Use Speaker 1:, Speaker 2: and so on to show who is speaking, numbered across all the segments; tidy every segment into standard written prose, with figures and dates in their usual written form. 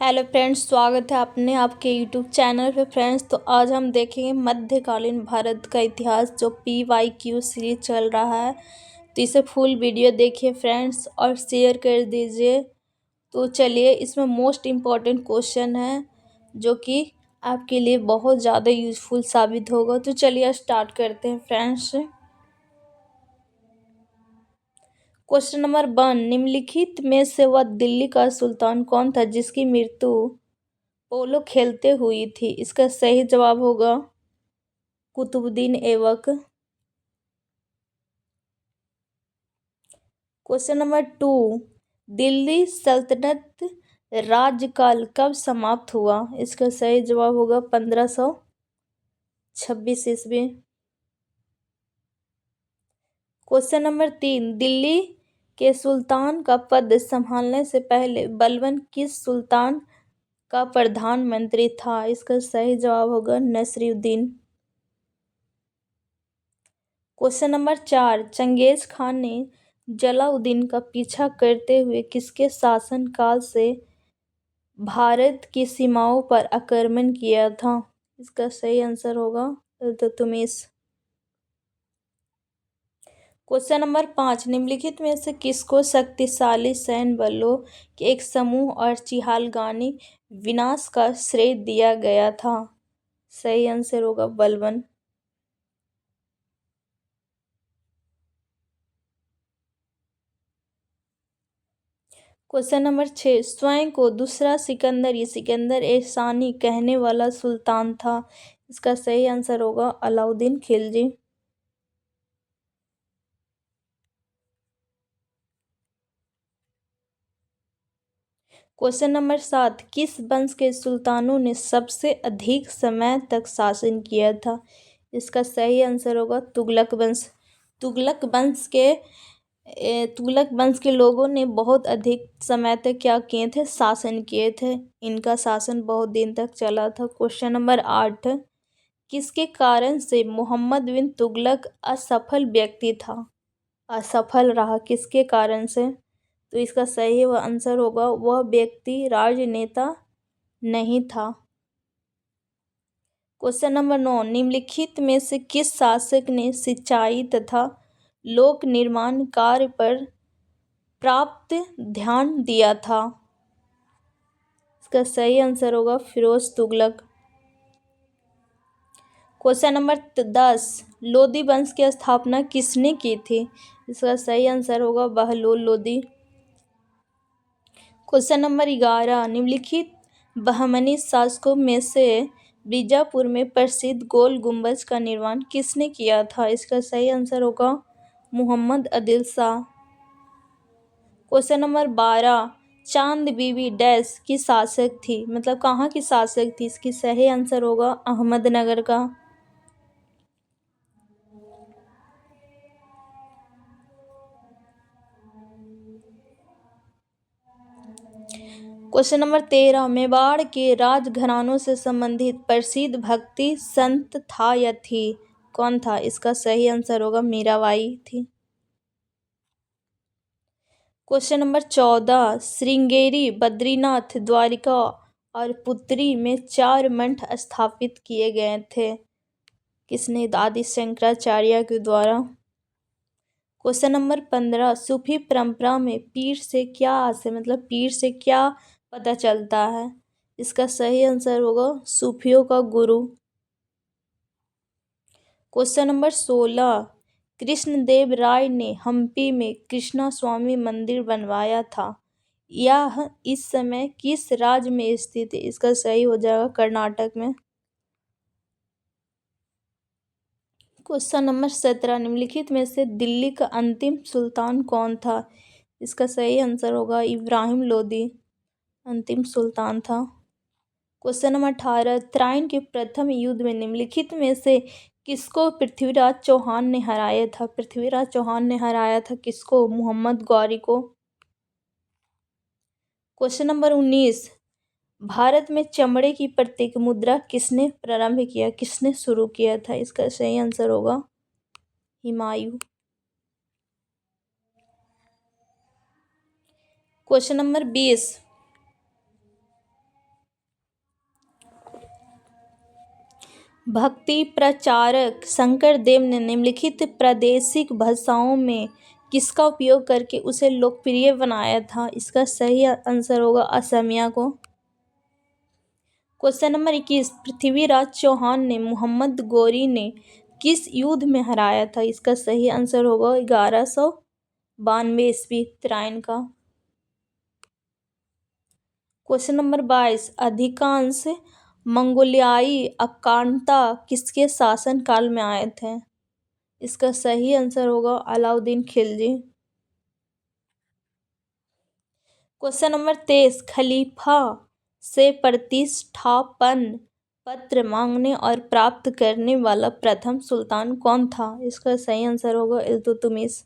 Speaker 1: Hello friends, स्वागत है अपने आपके यूट्यूब चैनल पे। फ्रेंड्स, तो आज हम देखेंगे मध्यकालीन भारत का इतिहास, जो PYQ सीरीज चल रहा है। तो इसे फुल वीडियो देखिए फ्रेंड्स और शेयर कर दीजिए। तो चलिए, इसमें मोस्ट इम्पॉर्टेंट क्वेश्चन है जो कि आपके लिए बहुत ज़्यादा यूजफुल साबित होगा। तो चलिए स्टार्ट करते हैं फ्रेंड्स। क्वेश्चन नंबर 1, निम्नलिखित में से वह दिल्ली का सुल्तान कौन था जिसकी मृत्यु पोलो खेलते हुई थी? इसका सही जवाब होगा कुतुबुद्दीन ऐबक। क्वेश्चन नंबर 2, दिल्ली सल्तनत राज्यकाल कब समाप्त हुआ? इसका सही जवाब होगा 1526 ईस्वी। क्वेश्चन नंबर 3, दिल्ली के सुल्तान का पद संभालने से पहले बलबन किस सुल्तान का प्रधानमंत्री था? इसका सही जवाब होगा नसरुद्दीन। क्वेश्चन नंबर 4, चंगेज खान ने जलाउद्दीन का पीछा करते हुए किसके शासनकाल से भारत की सीमाओं पर आक्रमण किया था? इसका सही आंसर होगा इल्तुतमिश। क्वेश्चन नंबर 5, निम्नलिखित में से किसको शक्तिशाली सैन्य बलों के एक समूह और चिहालगानी विनाश का श्रेय दिया गया था? सही आंसर होगा बलबन। क्वेश्चन नंबर 6, स्वयं को दूसरा सिकंदर या सिकंदर ए सानी कहने वाला सुल्तान था? इसका सही आंसर होगा अलाउद्दीन खिलजी। क्वेश्चन नंबर 7, किस वंश के सुल्तानों ने सबसे अधिक समय तक शासन किया था? इसका सही आंसर होगा तुगलक वंश। तुगलक वंश के तुगलक वंश के लोगों ने बहुत अधिक समय तक क्या किए थे? शासन किए थे। इनका शासन बहुत दिन तक चला था। क्वेश्चन नंबर 8, किसके कारण से मोहम्मद बिन तुगलक असफल व्यक्ति था? असफल रहा किसके कारण से? तो इसका सही आंसर होगा वह व्यक्ति राजनेता नहीं था। क्वेश्चन नंबर 9, निम्नलिखित में से किस शासक ने सिंचाई तथा लोक निर्माण कार्य पर प्राप्त ध्यान दिया था? इसका सही आंसर होगा फिरोज तुगलक। क्वेश्चन नंबर 10, लोदी वंश की स्थापना किसने की थी? इसका सही आंसर होगा बहलोल लोदी। क्वेश्चन नंबर 11, निम्नलिखित बहमनी शासकों में से बीजापुर में प्रसिद्ध गोल गुंबज का निर्माण किसने किया था? इसका सही आंसर होगा मोहम्मद आदिल शाह। क्वेश्चन नंबर 12, चांद बीबी डैश की शासक थी, मतलब कहाँ की शासक थी? इसकी सही आंसर होगा अहमदनगर का। क्वेश्चन नंबर 13, मेवाड़ के राजघरानों से संबंधित प्रसिद्ध भक्ति संत था या थी? कौन था? इसका सही आंसर होगा मीराबाई थी। क्वेश्चन नंबर 14, श्रृंगेरी, बद्रीनाथ, द्वारिका और पुत्री में 4 मठ स्थापित किए गए थे। किसने? आदि शंकराचार्य के द्वारा। क्वेश्चन नंबर 15, सूफी परंपरा में पीर से क्या आशय, मतलब पीर से क्या पता चलता है? इसका सही आंसर होगा सूफियों का गुरु। क्वेश्चन नंबर 16, कृष्णदेव राय ने हम्पी में कृष्णा स्वामी मंदिर बनवाया था। यह इस समय किस राज्य में स्थित है? इसका सही हो जाएगा कर्नाटक में। क्वेश्चन नंबर 17, निम्नलिखित में से दिल्ली का अंतिम सुल्तान कौन था? इसका सही आंसर होगा इब्राहिम लोदी अंतिम सुल्तान था। क्वेश्चन नंबर 18, तराइन के प्रथम युद्ध में निम्नलिखित में से किसको पृथ्वीराज चौहान ने हराया था? पृथ्वीराज चौहान ने हराया था किसको? मोहम्मद गौरी को। क्वेश्चन नंबर 19, भारत में चमड़े की प्रतीक मुद्रा किसने प्रारंभ किया, किसने शुरू किया था? इसका सही आंसर होगा हुमायूं। क्वेश्चन नंबर 20, भक्ति प्रचारक शंकर देव ने निम्नलिखित प्रादेशिक भाषाओं में किसका उपयोग करके उसे लोकप्रिय बनाया था? इसका सही आंसर होगा असमिया को। क्वेश्चन नंबर 21, पृथ्वीराज चौहान ने मोहम्मद गौरी ने किस युद्ध में हराया था? इसका सही आंसर होगा 1192 ईस्वी उत्तरायण का। क्वेश्चन नंबर 22, अधिकांश मंगोलियाई आक्रांता किसके शासन काल में आए थे? इसका सही आंसर होगा अलाउद्दीन खिलजी। क्वेश्चन नंबर 23, खलीफा से प्रतिष्ठापन पत्र मांगने और प्राप्त करने वाला प्रथम सुल्तान कौन था? इसका सही आंसर होगा इल्तुतमिश।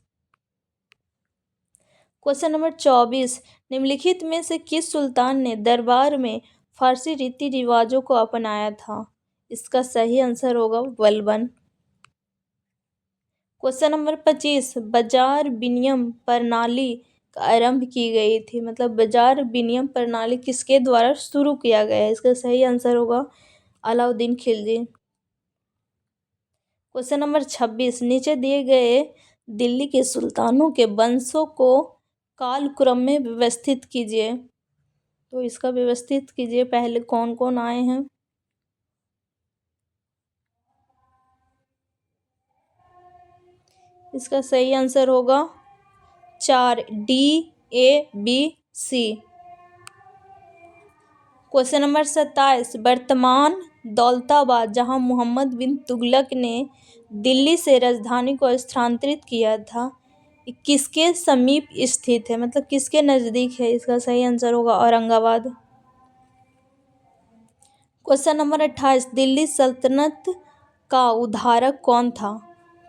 Speaker 1: क्वेश्चन नंबर 24, निम्नलिखित में से किस सुल्तान ने दरबार में फारसी रीति रिवाजों को अपनाया था? इसका सही आंसर होगा बलबन। क्वेश्चन नंबर 25, बाजार विनिमय प्रणाली का आरंभ की गई थी, मतलब बाजार विनिमय प्रणाली किसके द्वारा शुरू किया गया है? इसका सही आंसर होगा अलाउद्दीन खिलजी। क्वेश्चन नंबर 26, नीचे दिए गए दिल्ली के सुल्तानों के वंशों को कालक्रम में व्यवस्थित कीजिए। तो इसका व्यवस्थित कीजिए, पहले कौन कौन आए हैं? इसका सही आंसर होगा 4, DABC। क्वेश्चन नंबर 27, वर्तमान दौलताबाद जहां मोहम्मद बिन तुगलक ने दिल्ली से राजधानी को स्थानांतरित किया था, ये किसके समीप स्थित है, मतलब किसके नज़दीक है? इसका सही आंसर होगा औरंगाबाद। क्वेश्चन नंबर 28, दिल्ली सल्तनत का उद्धारक कौन था?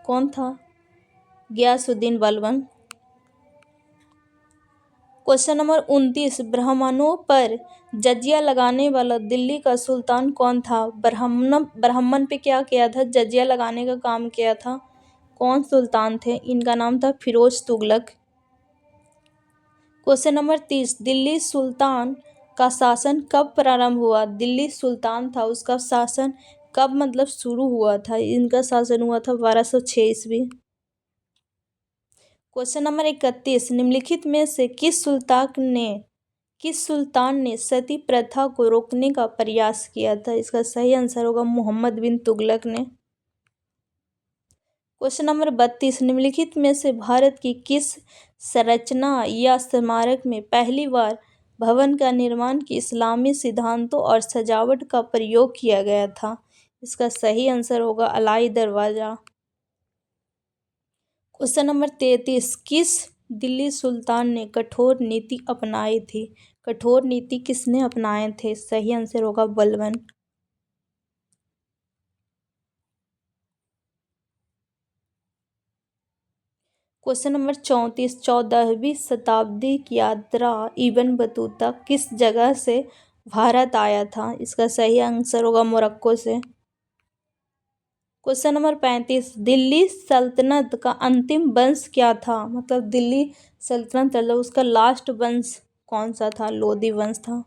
Speaker 1: कौन था? गियासुद्दीन बलबन। क्वेश्चन नंबर 29, ब्राह्मणों पर जजिया लगाने वाला दिल्ली का सुल्तान कौन था? ब्राह्मण पे क्या किया था? जजिया लगाने का काम किया था। कौन सुल्तान थे? इनका नाम था फिरोज तुगलक। क्वेश्चन नंबर 30, दिल्ली सुल्तान का शासन कब प्रारंभ हुआ? दिल्ली सुल्तान था, उसका शासन कब मतलब शुरू हुआ था? इनका शासन हुआ था 1206 ईस्वी। क्वेश्चन नंबर 31, निम्नलिखित में से किस सुल्तान ने सती प्रथा को रोकने का प्रयास किया था? इसका सही आंसर होगा मोहम्मद बिन तुगलक ने। क्वेश्चन नंबर 32, निम्नलिखित में से भारत की किस संरचना या स्मारक में पहली बार भवन का निर्माण के इस्लामी सिद्धांतों और सजावट का प्रयोग किया गया था? इसका सही आंसर होगा अलाई दरवाजा। क्वेश्चन नंबर 33, किस दिल्ली सुल्तान ने कठोर नीति अपनाई थी? कठोर नीति किसने अपनाए थे? सही आंसर होगा बलबन। क्वेश्चन नंबर 34, 14वीं शताब्दी की यात्रा इब्न बतूता किस जगह से भारत आया था? इसका सही आंसर होगा मोरक्को से। क्वेश्चन नंबर 35, दिल्ली सल्तनत का अंतिम वंश क्या था? मतलब दिल्ली सल्तनत मतलब उसका लास्ट वंश कौन सा था? लोधी वंश था।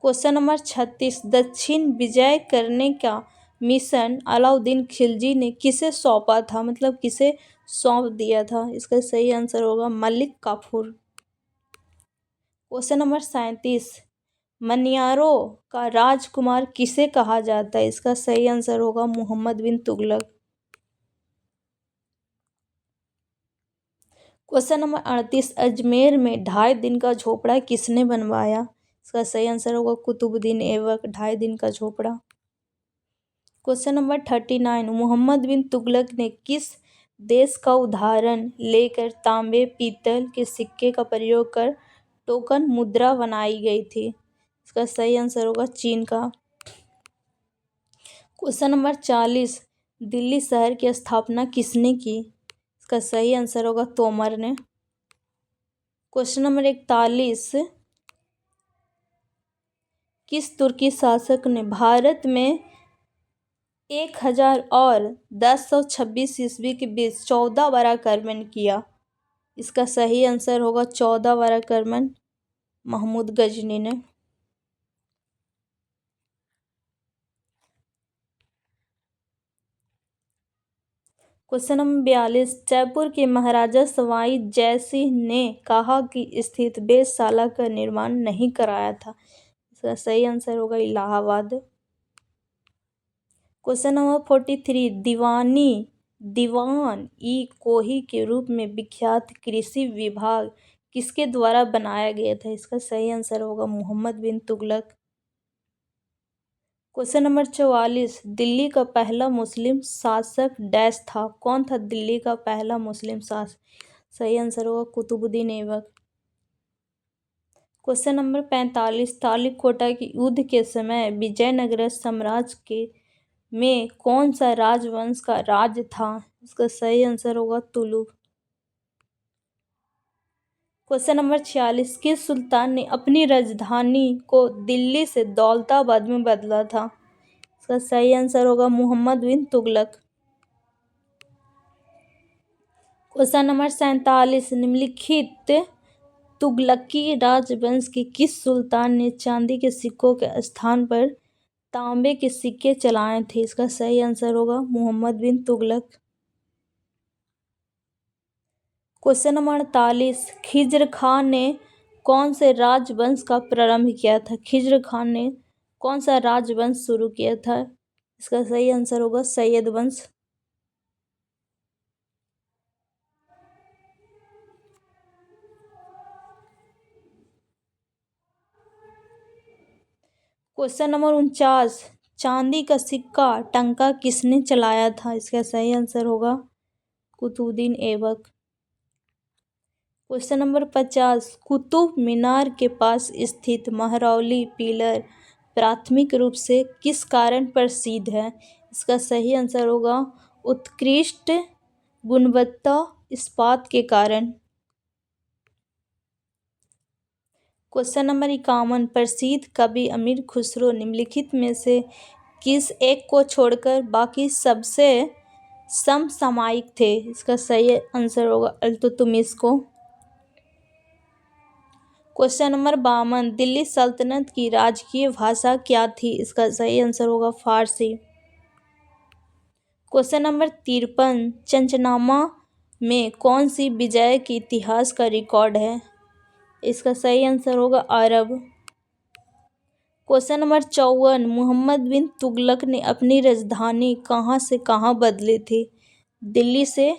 Speaker 1: क्वेश्चन नंबर 36, दक्षिण विजय करने का मिशन अलाउद्दीन खिलजी ने किसे सौंपा था? मतलब किसे सौंप दिया था? इसका सही आंसर होगा मलिक काफूर। क्वेश्चन नंबर 37, मनियारों का राजकुमार किसे कहा जाता है? इसका सही आंसर होगा मोहम्मद बिन तुगलक। क्वेश्चन नंबर 38, अजमेर में 2.5 दिन का झोपड़ा किसने बनवाया? इसका सही आंसर होगा कुतुबुद्दीन ऐबक, 2.5 दिन का झोपड़ा। क्वेश्चन नंबर 39, मोहम्मद बिन तुगलक ने किस देश का उदाहरण लेकर तांबे पीतल के सिक्के का प्रयोग कर टोकन मुद्रा बनाई गई थी? इसका सही आंसर होगा चीन का। क्वेश्चन नंबर 40, दिल्ली शहर की स्थापना किसने की? इसका सही आंसर होगा तोमर ने। क्वेश्चन नंबर 41, किस तुर्की शासक ने भारत में 1000 और 1026 ईस्वी के बीच 14 बार आक्रमण किया? इसका सही आंसर होगा 14 बार आक्रमण महमूद गजनी ने। क्वेश्चन नंबर 42, जयपुर के महाराजा सवाई जयसिंह ने कहा कि स्थित वेधशाला का निर्माण नहीं कराया था। इसका सही आंसर होगा इलाहाबाद। क्वेश्चन नंबर 43, दीवान ई कोही के रूप में विख्यात कृषि विभाग किसके द्वारा बनाया गया था। इसका सही आंसर होगा मोहम्मद बिन तुगलक। क्वेश्चन नंबर 44, दिल्ली का पहला मुस्लिम शासक डैश था। कौन था दिल्ली का पहला मुस्लिम शासक। सही आंसर होगा कुतुबुद्दीन ऐबक। क्वेश्चन नंबर 45, तालिकोटा के युद्ध के समय विजयनगर साम्राज्य के में कौन सा राजवंश का राज था। इसका सही आंसर होगा तुलुक। क्वेश्चन नंबर 46, किस सुल्तान ने अपनी राजधानी को दिल्ली से दौलताबाद में बदला था। इसका सही आंसर होगा मोहम्मद बिन तुगलक। क्वेश्चन नंबर 47, निम्नलिखित तुगलकी राजवंश के किस सुल्तान ने चांदी के सिक्कों के स्थान पर तांबे के सिक्के चलाए थे। इसका सही आंसर होगा मोहम्मद बिन तुगलक। क्वेश्चन नंबर 48, खिज्र खान ने कौन से राजवंश का प्रारंभ किया था। खिज्र खान ने कौन सा राजवंश शुरू किया था। इसका सही आंसर होगा सैयद वंश। क्वेश्चन नंबर 49, चांदी का सिक्का टंका किसने चलाया था। इसका सही आंसर होगा कुतुबुद्दीन ऐबक। क्वेश्चन नंबर 50, कुतुब मीनार के पास स्थित महरौली पिलर प्राथमिक रूप से किस कारण प्रसिद्ध है। इसका सही आंसर होगा उत्कृष्ट गुणवत्ता इस्पात के कारण। क्वेश्चन नंबर 51, प्रसिद्ध कवि अमीर खुसरो निम्नलिखित में से किस एक को छोड़कर बाकी सबसे समसामयिक थे। इसका सही आंसर होगा इल्तुतमिश को। क्वेश्चन नंबर 52, दिल्ली सल्तनत की राजकीय भाषा क्या थी। इसका सही आंसर होगा फारसी। क्वेश्चन नंबर 53, चंचनामा में कौन सी विजय के इतिहास का रिकॉर्ड है। इसका सही आंसर होगा अरब। क्वेश्चन नंबर 54, मोहम्मद बिन तुगलक ने अपनी राजधानी कहाँ से कहाँ बदली थी। दिल्ली से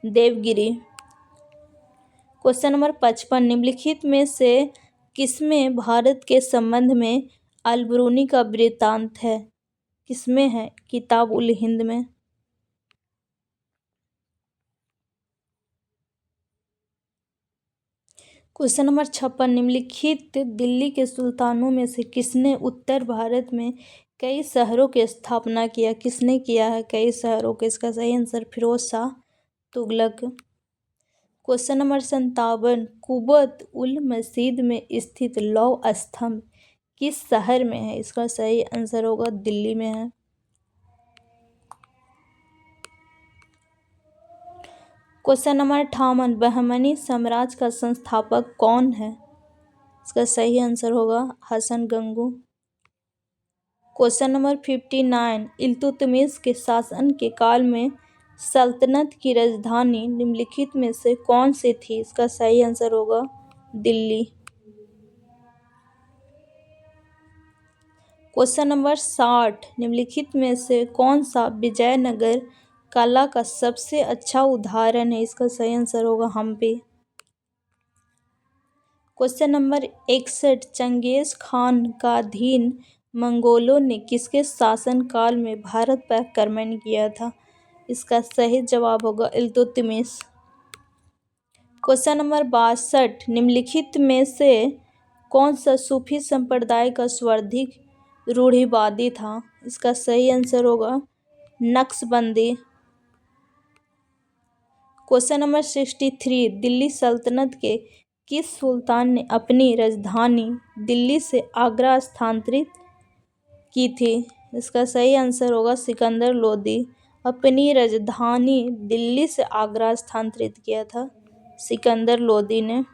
Speaker 1: देवगिरी। क्वेश्चन नंबर 55, निम्नलिखित में से किसमें भारत के संबंध में अल-बरूनी का वृत्तांत है। किसमें है। किताब उल हिंद में। क्वेश्चन नंबर 56, निम्नलिखित दिल्ली के सुल्तानों में से किसने उत्तर भारत में कई शहरों की स्थापना किया। किसने किया है कई शहरों के। इसका सही answer Firoz Shah Tughlaq. Question number 57, कुबत उल मसीद में स्थित लौह स्तंभ किस शहर में है। इसका सही आंसर होगा दिल्ली में है। क्वेश्चन नंबर 58, बहमनी साम्राज्य का संस्थापक कौन है। इसका सही आंसर होगा हसन गंगू। क्वेश्चन नंबर 59, इल्तुतमिश के शासन के काल में सल्तनत की राजधानी निम्नलिखित में से कौन सी थी। इसका सही आंसर होगा दिल्ली। क्वेश्चन नंबर 60, निम्नलिखित में से कौन सा विजयनगर कला का सबसे अच्छा उदाहरण है। इसका सही आंसर होगा हम्पी। क्वेश्चन नंबर 61, चंगेज खान का अधीन मंगोलों ने किसके शासनकाल में भारत पर आक्रमण किया था। इसका सही जवाब होगा इल्तुतमिश। क्वेश्चन नंबर 62, निम्नलिखित में से कौन सा सूफी संप्रदाय का सर्वाधिक रूढ़िवादी था। इसका सही आंसर होगा नक्शबंदी। क्वेश्चन नंबर 63, दिल्ली सल्तनत के किस सुल्तान ने अपनी राजधानी दिल्ली से आगरा स्थानांतरित की थी। इसका सही आंसर होगा सिकंदर लोदी। अपनी राजधानी दिल्ली से आगरा स्थानांतरित किया था सिकंदर लोदी ने।